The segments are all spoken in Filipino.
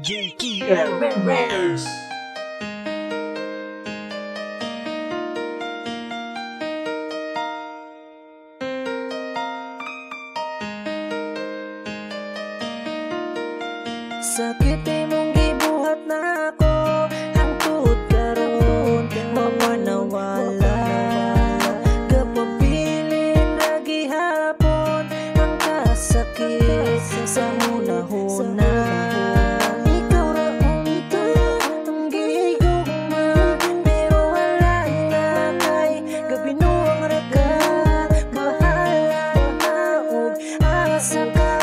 JTL. Sakit imong gibuhat na ako, hangtod karon mapanawala. Kapabilin ra gihapon ang kasakit sa hunahuna. Ikaw ra unta ang gihigugma, pero wala na kay gabinuang ra ka. Bahala na ug asa ka.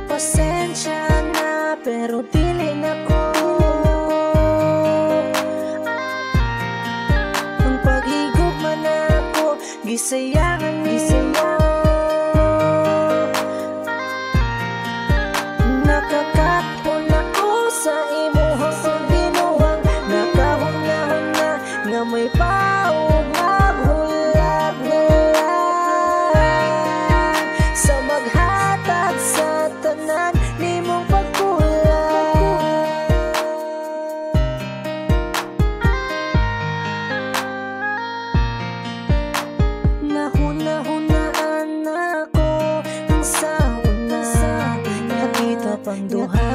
Pasensya na pero dili na ko. Ang paghigugma na ako, gisayangan niyo. Nakakapon ako sa imuhang binuwang, nakahunahon na nga may paog maghulat-hulat sa maghatag sa tanan nimong pagkulang. Nahuna-hunaan ako ang sauna, nakita pang duha.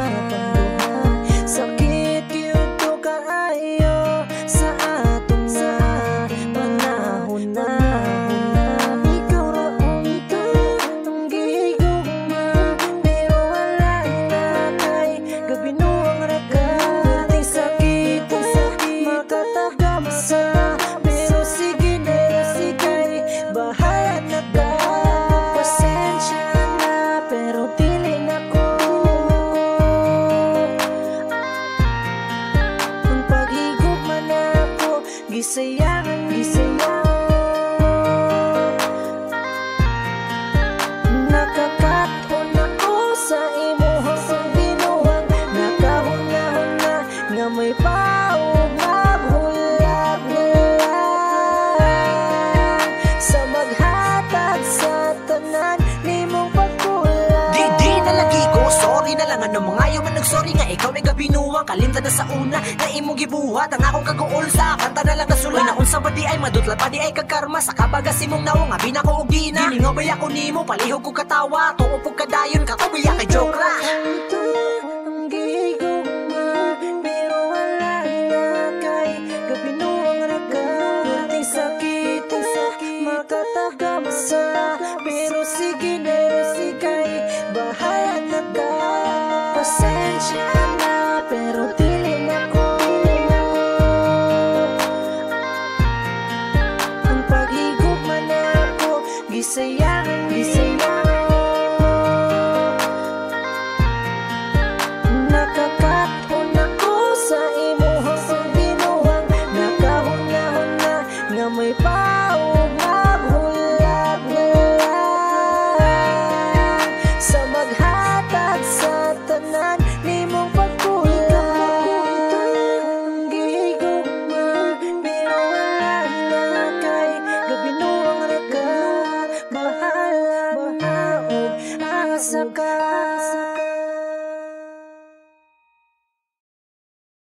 Sakit gyud to kaayo sa atong na panahon na. Ikaw ra unta ang gihigugma, pero wala na kay gabinuang ra ka. Di sakit makatagam sa, pero sige na kay bahala na ka. Pasensya na pero dili na ko. Ang paghigugma na ako, gisayangan niyo. Nakakapon ako sa imuhang binuwang, nakahunahon na nga may paog maghulat-hulat sa maghatag sa tanan nimong pagkulang. Di na lagi ko, sorry na lang. Ano mga ayaw man nagsorry nga ikaw may gabinuwang. Kalimtan na sa una na imong gibuhat ang akong kaguol sa kanta na lang nasulat. Naon sa badi ay madutla pa di ay kagkarma sa kabagas imong naong nga binako og gina. Giningaw bay ako nimo, palihog ko katawa, tuo pug kadayon ka kubiya kay joke ra. Ang gihigugma, pero wala na kay gabinuang ra ka. Di sakit makatagam sa, pero sige na kay bahala na ka. Pasensya na pero dili na ko. Ang paghigugma na ako, gisaya